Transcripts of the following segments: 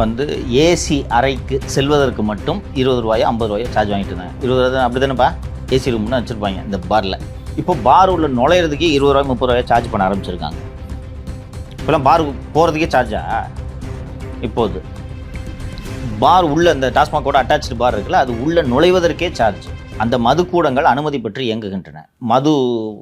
வந்து ஏசி அறைக்கு செல்வதற்கு மட்டும் 20 ரூபாயோ 50 ரூபாயோ சார்ஜ் வாங்கிட்டு இருந்தாங்க. 20 ரூபா அப்படி தானேப்பா ஏசி ரூம்னு வச்சுருப்பாங்க இந்த பாரில். இப்போ பார் உள்ள நுழையிறதுக்கே 20 ரூபாய் 30 ரூபாயோ சார்ஜ் பண்ண ஆரம்பிச்சிருக்காங்க. இப்போலாம் பார் போகிறதுக்கே சார்ஜா? இப்போது பார் உள்ள இந்த டாஸ்மாகோட அட்டாச்சு பார் இருக்குல்ல, அது உள்ள நுழைவதற்கே சார்ஜ். அந்த மதுக்கூடங்கள் அனுமதி பெற்று இயங்குகின்றன. மது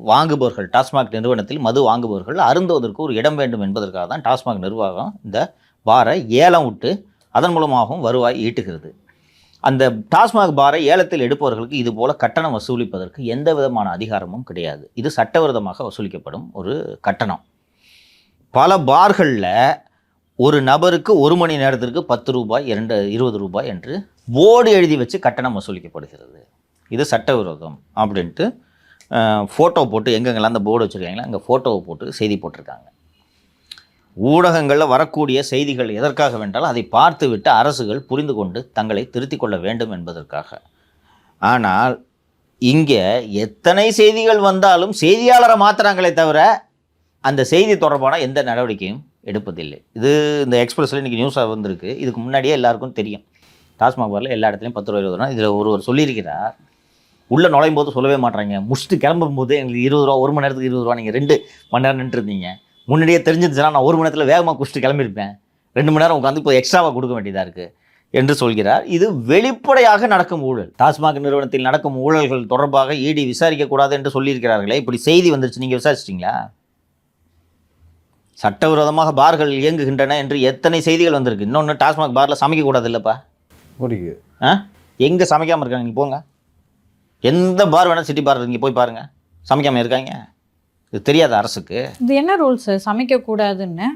வாங்குபவர்கள், டாஸ்மாக் நிறுவனத்தில் மது வாங்குபவர்கள் அருந்துவதற்கு ஒரு இடம் வேண்டும் என்பதற்காக தான் டாஸ்மாக் நிர்வாகம் இந்த பாரை ஏலம் விட்டு அதன் மூலமாகவும் வருவாய் ஈட்டுகிறது. அந்த டாஸ்மாக் பாரை ஏலத்தில் எடுப்பவர்களுக்கு இது போல கட்டணம் வசூலிப்பதற்கு எந்த விதமான அதிகாரமும் கிடையாது. இது சட்டவிரோதமாக வசூலிக்கப்படும் ஒரு கட்டணம். பல பார்களில் ஒரு நபருக்கு 1 மணி நேரத்திற்கு 10 ரூபாய் 20 ரூபாய் என்று போர்டு எழுதி வச்சு கட்டணம் வசூலிக்கப்படுகிறது. இது சட்டவிரோதம் அப்படின்ட்டு ஃபோட்டோ போட்டு எங்கெங்கெல்லாம் அந்த போர்டு வச்சுருக்காங்களா அங்கே ஃபோட்டோவை போட்டு செய்தி போட்டிருக்காங்க. ஊடகங்களில் வரக்கூடிய செய்திகள் எதற்காக வென்றால் அதை பார்த்து விட்டு அரசுகள் புரிந்து கொண்டு தங்களை திருத்திக் கொள்ள வேண்டும் என்பதற்காக. ஆனால் இங்கே எத்தனை செய்திகள் வந்தாலும் செய்தியாளரை மாற்றுறாங்களே தவிர அந்த செய்தி தொடர்பான எந்த நடவடிக்கையும் எடுப்பதில்லை. இது இந்த எக்ஸ்பிரஸில் இன்றைக்கி நியூஸாக வந்திருக்கு. இதுக்கு முன்னாடியே எல்லாருக்கும் தெரியும். டாஸ்மாக் பாரில் எல்லா இடத்துலையும் 10 ரூபா 20 ரூபா. இதில் ஒருவர் சொல்லியிருக்கிறார், உள்ளே நுழையும் போது சொல்லவே மாட்டாங்க, முடிச்சுட்டு கிளம்பும் போது எங்களுக்கு 20 ரூபா, 1 மணி நேரத்துக்கு 20 ரூபா, நீங்கள் 2 மணி நேரம் நின்றுருந்தீங்க, முன்னாடியே தெரிஞ்சிருந்துச்சுன்னா நான் 1 மணி நேரத்தில் வேகமாக குடிச்சிட்டு கிளம்பியிருப்பேன், 2 மணி நேரம் உட்காந்து இப்போ எக்ஸ்ட்ராவாக கொடுக்க வேண்டியதாக இருக்குது என்று சொல்கிறார். இது வெளிப்படையாக நடக்கும் ஊழல். டாஸ்மாக் நிறுவனத்தில் நடக்கும் ஊழல்கள் தொடர்பாக இடி விசாரிக்கக்கூடாது என்று சொல்லியிருக்கிறார்களே, இப்படி செய்தி வந்துருச்சு, நீங்கள் விசாரிச்சிட்டிங்களா? சட்டவிரோதமாக பார்கள் இயங்குகின்றன என்று எத்தனை செய்திகள் வந்திருக்கு. இன்னொன்று, டாஸ்மாக் பாரில் சமைக்கக்கூடாது இல்லைப்பா, முடியுது. எங்கே சமைக்காமல் இருக்காங்க? நீங்கள் போங்க, எந்த பார் வேணால் சிட்டி பார் நீங்கள் போய் பாருங்கள், சமைக்காமல் இருக்காங்க. இது தெரியாத அரசுக்கு? இது என்ன ரூல்ஸ் சமைக்கக்கூடாதுன்னு?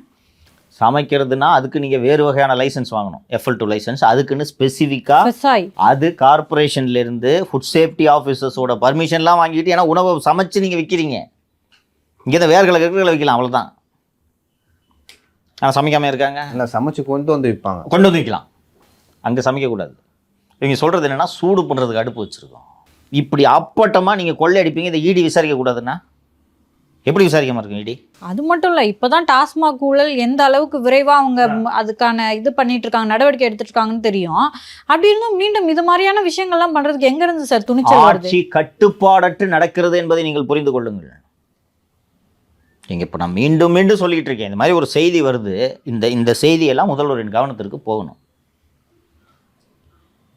சமைக்கிறதுனா அதுக்கு நீங்கள் வேறு வகையான லைசன்ஸ் வாங்கணும், FL2 லைசன்ஸ். அதுக்குன்னு ஸ்பெசிஃபிக்காக அது கார்பரேஷன்லேருந்து ஃபுட் சேஃப்டி ஆஃபீஸர்ஸோட பர்மிஷன்லாம் வாங்கிட்டு, ஏன்னா உணவை சமைச்சு நீங்கள் விற்கிறீங்க. இங்கே தான் வேர்களை கற்களை வைக்கலாம், அவ்வளோதான். ஆனால் சமைக்காமல் இருக்காங்க. இல்லை, சமைச்சு கொண்டு வந்து விற்பாங்க, கொண்டு வந்து விற்கலாம். அங்கே சமைக்கக்கூடாது. இவங்க சொல்கிறது என்னென்னா, சூடு பண்ணுறதுக்கு அடுப்பு வச்சுருக்கோம். இப்படி அப்பட்டமாக நீங்கள் கொள்ளை அடிப்பீங்க. இதை இடி விசாரிக்கக்கூடாதுன்னா எப்படி விசாரிக்காமல் இருக்கும் இடி? அது மட்டும் இல்லை, இப்போ தான் டாஸ்மாக் ஊழல் எந்த அளவுக்கு விரைவாக அவங்க அதுக்கான இது பண்ணிட்டு இருக்காங்க, நடவடிக்கை எடுத்துட்டு இருக்காங்கன்னு தெரியும். அப்படி இருந்தும் மீண்டும் இது மாதிரியான விஷயங்கள்லாம் பண்ணுறதுக்கு எங்கேருந்து சார் துணிச்சல் வருது? ஆட்சி கட்டுப்பாடற்று நடக்கிறது என்பதை நீங்கள் புரிந்து கொள்ளுங்கள். இங்கே இப்போ நான் மீண்டும் மீண்டும் சொல்லிக்கிட்டு இருக்கேன், இந்த மாதிரி ஒரு செய்தி வருது, இந்த செய்தியெல்லாம் முதல்வரின் கவனத்திற்கு போகணும்.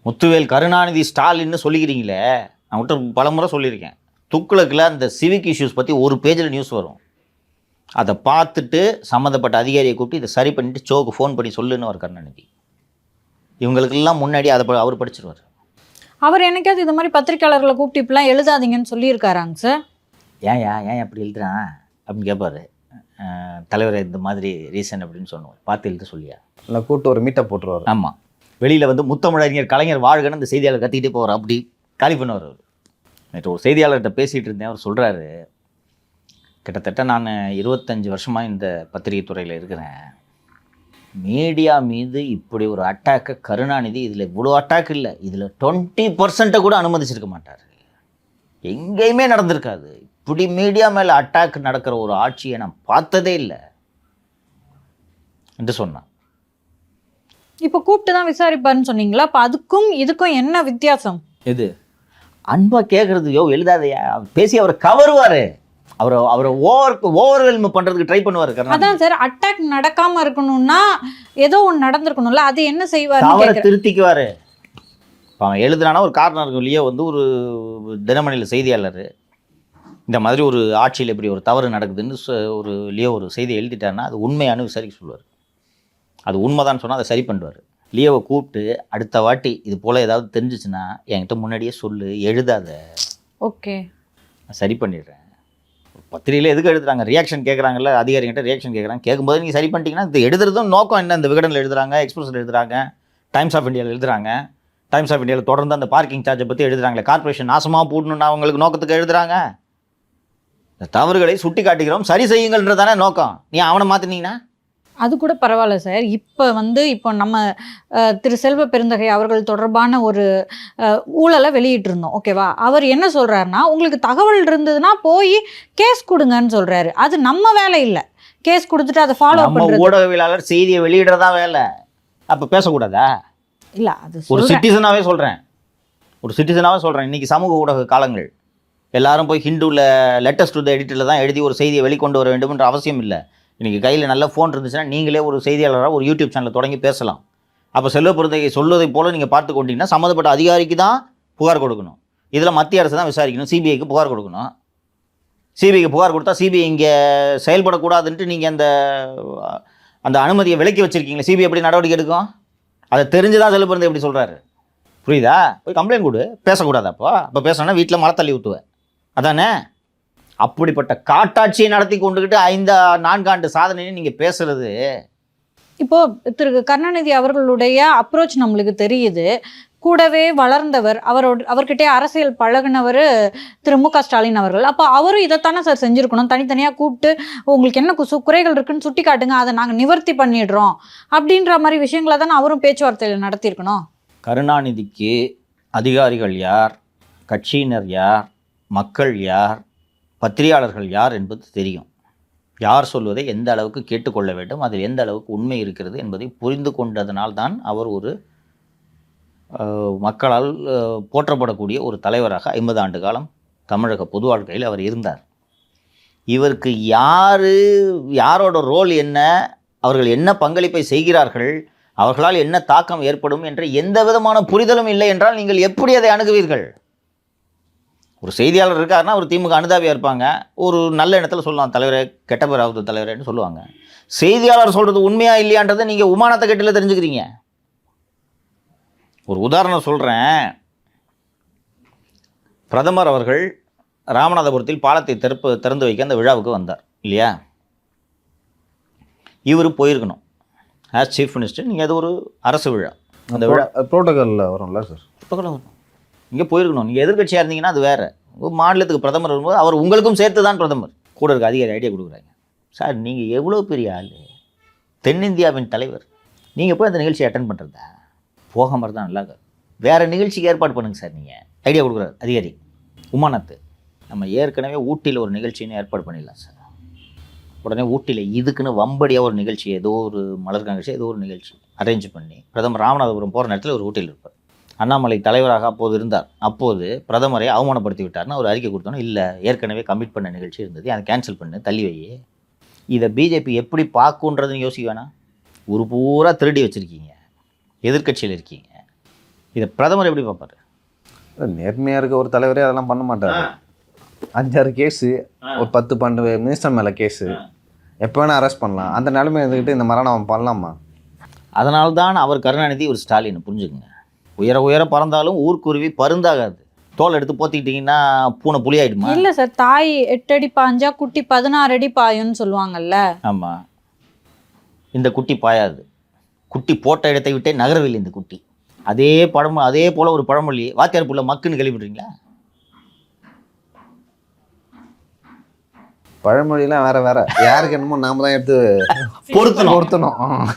முத்துவேல் கருணாநிதி ஸ்டாலின்னு சொல்லிக்கிறீங்களே, நான் விட்டு பலமுறை சொல்லியிருக்கேன். துக்ளக்கில் அந்த சிவிக் இஷ்யூஸ் பற்றி ஒரு பேஜில் நியூஸ் வரும். அதை பார்த்துட்டு சம்மந்தப்பட்ட அதிகாரியை கூப்பிட்டு இதை சரி பண்ணிவிட்டு ஷோக்கு ஃபோன் பண்ணி சொல்லுன்னு ஒரு கருணாநிதி. இவங்களுக்கெல்லாம் முன்னாடி அதை அவர் படிச்சிருவார். அவர் என்னைக்காவது இது மாதிரி பத்திரிக்கையாளர்களை கூப்பிட்டு இப்படிலாம் எழுதாதீங்கன்னு சொல்லியிருக்காராங்க சார்? ஏன் அப்படி எழுதுறான் அப்படின்னு கேட்பார். தலைவரை இந்த மாதிரி ரீசன் அப்படின்னு சொன்னோம், பார்த்து எழுத சொல்லியா இல்லை, கூப்பிட்டு ஒரு மீட்டை போட்டுருவார். ஆமாம், வெளியில் வந்து முத்தமிழறிஞர் கலைஞர் வாழ்கன்னு அந்த செய்தியாளர் கத்திக்கிட்டே போவார், அப்படி காலி பண்ணுவார் அவர். நேற்று ஒரு செய்தியாளர்கிட்ட பேசிகிட்டு இருந்தேன். அவர் சொல்கிறாரு, கிட்டத்தட்ட நான் 25 வருஷமாக இந்த பத்திரிகை துறையில் இருக்கிறேன். மீடியா மீது இப்படி ஒரு அட்டாக்கை கருணாநிதி, இதில் இவ்வளோ அட்டாக் இல்லை, இதில் 20% கூட அனுமதிச்சிருக்க மாட்டார், எங்கேயுமே நடந்திருக்காது. இப்படி மீடியா மேலே அட்டாக் நடக்கிற ஒரு ஆட்சியை நான் பார்த்ததே இல்லை என்று சொன்னான். இப்போ கூப்பிட்டு தான் விசாரிப்பாருன்னு சொன்னீங்களா? அப்போ அதுக்கும் இதுக்கும் என்ன வித்தியாசம்? எது அன்பா கேட்குறது? எழுதாதையா பேசி அவரை கவருவார், அவரை ஓவர்வெல்ம் பண்ணுறதுக்கு ட்ரை பண்ணுவார். அதான் சார், அட்டாக் நடக்காமல் இருக்கணும்னா ஏதோ ஒன்று நடந்திருக்கணும்ல, அது என்ன செய்வார்? அவரை திருத்திக்குவார். இப்போ அவன் எழுதுனானா ஒரு காரணம் இருக்கும் இல்லையோ. வந்து ஒரு தினமணியில் செய்தியாளர் இந்த மாதிரி ஒரு ஆட்சியில் இப்படி ஒரு தவறு நடக்குதுன்னு ஒரு லியோ செய்தி எழுதிட்டாருன்னா அது உண்மையான விசாரிக்க சொல்லுவார். அது உண்மைதான் சொன்னால் அதை சரி பண்ணுவார். லியோவை கூப்பிட்டு அடுத்த வாட்டி இது போல் ஏதாவது தெரிஞ்சிச்சுன்னா என்கிட்ட முன்னாடியே சொல்லு, எழுதாத, ஓகே சரி பண்ணிடுறேன். பத்திரிகையில் எதுக்கு எழுதுறாங்க? ரியாக்ஷன் கேட்குறாங்கல்ல, அதிகாரிகிட்ட ரியாக்ஷன் கேட்குறாங்க. கேட்கும்போது நீங்கள் சரி பண்ணிட்டீங்கன்னா இது எழுதுறதும் நோக்கம் என்ன? இந்த விகடனில் எழுதுறாங்க, எக்ஸ்பிரஸில் எழுதுறாங்க, டைம்ஸ் ஆஃப் இந்தியாவில் எழுதுறாங்க. டைம்ஸ் ஆஃப் இந்தியாவில் தொடர்ந்து அந்த பார்க்கிங் சார்ஜை பற்றி எழுதுறாங்களே, கார்பரேஷன் நாசமாக போடணும்னா அவங்களுக்கு நோக்கத்துக்கு எழுதுறாங்க. இந்த தவறுகளை சுட்டி காட்டுகிறோம், சரி செய்யுங்கள்ன்றதானே நோக்கம். நீ அவனை மாற்றினீங்கன்னா அது கூட பரவாயில்ல சார். இப்போ நம்ம திரு செல்வ பெருந்தகை அவர்கள் தொடர்பான ஒரு ஊழலை வெளியிட்டிருந்தோம், ஓகேவா? அவர் என்ன சொல்கிறாருன்னா, உங்களுக்கு தகவல் இருந்ததுன்னா போய் கேஸ் கொடுங்கன்னு சொல்கிறாரு. அது நம்ம வேலை இல்லை, கேஸ் கொடுத்துட்டு அதை ஃபாலோ பண்ணுறது. ஊடகவியலாளர் செய்தியை வெளியிடுறதா வேலை. அப்போ பேசக்கூடாதா? இல்ல அது ஒரு சொல்றேன். சிட்டிசனாகவே சொல்கிறேன் இன்றைக்கி சமூக ஊடக காலங்கள். எல்லாரும் போய் ஹிந்துவில் லேட்டஸ்ட் டு த எடிட்டில் தான் எழுதி ஒரு செய்தியை வெளிக்கொண்டு வர வேண்டும்ன்ற அவசியம் இல்லை. இன்றைக்கி கையில் நல்ல ஃபோன் இருந்துச்சுன்னா நீங்களே ஒரு செய்தியாளராக ஒரு யூடியூப் சேனலை தொடங்கி பேசலாம். அப்போ செல்வ பெருந்தகை சொல்வதை போல் நீங்கள் பார்த்து கொண்டீங்கன்னா சம்மந்தப்பட்ட அதிகாரிக்கு தான் புகார் கொடுக்கணும். இதில் மத்திய அரசு தான் விசாரிக்கணும். சிபிஐக்கு புகார் கொடுக்கணும். சிபிஐக்கு புகார் கொடுத்தா சிபிஐ இங்கே செயல்படக்கூடாதுன்ட்டு நீங்கள் அந்த அனுமதியை விலக்கி வச்சுருக்கீங்களே, சிபிஐ எப்படி நடவடிக்கை எடுக்கும்? அதை தெரிஞ்சுதான் செல்வ பெருந்தகை எப்படி சொல்கிறாரு. புரியுதா? போய் கம்ப்ளைண்ட் கொடு. பேசக்கூடாது. அப்போ பேசணும்னா வீட்டில் மழை தள்ளி ஊற்றுவேன். அதானே? அப்படிப்பட்ட காட்டாட்சியை நடத்தி கொண்டுக்கிட்டு 4 ஆண்டு சாதனைன்னு நீங்கள் பேசுறது. இப்போ திரு கருணாநிதி அவர்களுடைய அப்ரோச் நம்மளுக்கு தெரியுது. கூடவே வளர்ந்தவர், அவர்கிட்டே அரசியல் பழகுனவர் திரு மு.க. ஸ்டாலின் அவர்கள். அப்போ அவரும் இதைத்தானே சார் செஞ்சுருக்கணும். தனித்தனியாக கூப்பிட்டு உங்களுக்கு என்ன குறைகள் இருக்குன்னு சுட்டி காட்டுங்க, அதை நாங்கள் நிவர்த்தி பண்ணிடுறோம் அப்படின்ற மாதிரி விஷயங்களை தானே அவரும் பேச்சுவார்த்தையில் நடத்தியிருக்கணும். கருணாநிதிக்கு அதிகாரிகள் யார், கட்சியினர் யார், மக்கள் யார், பத்திரிகையாளர்கள் யார் என்பது தெரியும். யார் சொல்வதை எந்த அளவுக்கு கேட்டுக்கொள்ள வேண்டும், அதில் எந்த அளவுக்கு உண்மை இருக்கிறது என்பதை புரிந்து கொண்டதனால்தான் அவர் ஒரு மக்களால் போற்றப்படக்கூடிய ஒரு தலைவராக 50 ஆண்டு காலம் தமிழக பொது வாழ்க்கையில் அவர் இருந்தார். இவருக்கு யாரோட ரோல் என்ன, அவர்கள் என்ன பங்களிப்பை செய்கிறார்கள், அவர்களால் என்ன தாக்கம் ஏற்படும் என்ற எந்த விதமான புரிதலும் இல்லை என்றால் நீங்கள் எப்படி அதை அணுகுவீர்கள்? ஒரு செய்தியாளர் இருக்காருன்னா ஒரு திமுக அனுதாபியாக இருப்பாங்க. ஒரு நல்ல இடத்துல சொல்லலாம், தலைவரே கெட்ட பேர் ஆகுது தலைவரேன்னு சொல்லுவாங்க. செய்தியாளர் சொல்கிறது உண்மையா இல்லையான்றதை நீங்கள் உமானத்தை கட்டில தெரிஞ்சுக்கிறீங்க. ஒரு உதாரணம் சொல்கிறேன். பிரதமர் அவர்கள் ராமநாதபுரத்தில் பாலத்தை திறந்து வைக்க அந்த விழாவுக்கு வந்தார் இல்லையா? இவர் போயிருக்கணும் ஆஸ் சீஃப் மினிஸ்டர். நீங்கள் அது ஒரு அரசு விழா, அந்த விழா ப்ரோட்டோகாலில் வரும்ல சார்? ப்ரோட்டோகால் வரும். நீங்கள் போயிருக்கணும். நீங்கள் எதிர்கட்சியாக இருந்தீங்கன்னா அது வேறு. மாநிலத்துக்கு பிரதமர் வரும்போது அவர் உங்களுக்கும் சேர்த்து தான் பிரதமர். கூட இருக்க அதிகாரி ஐடியா கொடுக்குறாங்க. சார் நீங்கள் எவ்வளோ பெரிய ஆள், தென்னிந்தியாவின் தலைவர், நீங்கள் போய் அந்த நிகழ்ச்சியை அட்டன் பண்ணுறதா? போக மாதிரி தான் நல்லா இருக்காது. வேறு நிகழ்ச்சிக்கு ஏற்பாடு பண்ணுங்கள் சார். நீங்கள் ஐடியா கொடுக்குறாரு அதிகாரி உமானத்து. நம்ம ஏற்கனவே ஊட்டியில் ஒரு நிகழ்ச்சின்னு ஏற்பாடு பண்ணிடலாம் சார். உடனே ஊட்டியில் இதுக்குன்னு வம்படியாக ஒரு நிகழ்ச்சி, ஏதோ ஒரு மலர் நிகழ்ச்சி, ஏதோ ஒரு நிகழ்ச்சி அரேஞ்ச் பண்ணி பிரதமர் ராமநாதபுரம் போகிற நேரத்தில் ஒரு ஊட்டியில் இருப்பார். அண்ணாமலை தலைவராக அப்போது இருந்தார். அப்போது பிரதமரை அவமானப்படுத்தி விட்டார்னு ஒரு அறிக்கை கொடுத்தோன்னா, இல்லை ஏற்கனவே கமிட் பண்ண நிகழ்ச்சி இருந்தது, அதை கேன்சல் பண்ணு, தள்ளி வை. இதை பிஜேபி எப்படி பார்க்குன்றதுன்னு யோசிக்க வேணாம். ஒரு பூரா திருடி வச்சுருக்கீங்க, எதிர்கட்சியில் இருக்கீங்க. இதை பிரதமர் எப்படி பார்ப்பார்? நேர்மையாக இருக்க ஒரு தலைவரே அதெல்லாம் பண்ண மாட்டார். 5-6 கேஸு, ஒரு 10-12 மினிஸ்டர் மேலே கேஸு, எப்போ வேணால் அரெஸ்ட் பண்ணலாம். அந்த நிலைமை இருந்துக்கிட்டு இந்த மாதிரிலாம் அவன் பண்ணலாமா? அதனால்தான் அவர் கருணாநிதி ஒரு ஸ்டாலின். புரிஞ்சுக்குங்க. உயர பறந்தாலும் ஊர்க்குருவி பருந்தாகாது. தோல் எடுத்து போத்திக்கிட்டிங்கன்னா பூனை புலி ஆகிடுமா? இல்லை சார், தாய் 8 அடி பாஞ்சா குட்டி 16 அடி பாயும்னு சொல்லுவாங்கல்ல. ஆமாம், இந்த குட்டி பாயாது. குட்டி போட்ட இடத்தை விட்டே நகரவில்லை இந்த குட்டி. அதே போல் ஒரு பழமொழி, வாத்தியார் புள்ள மக்குன்னு கேள்விப்படுறீங்களா? பழமொழிலாம் வேற யாருக்கு என்னமோ நாம தான் எடுத்து பொருத்தணும்.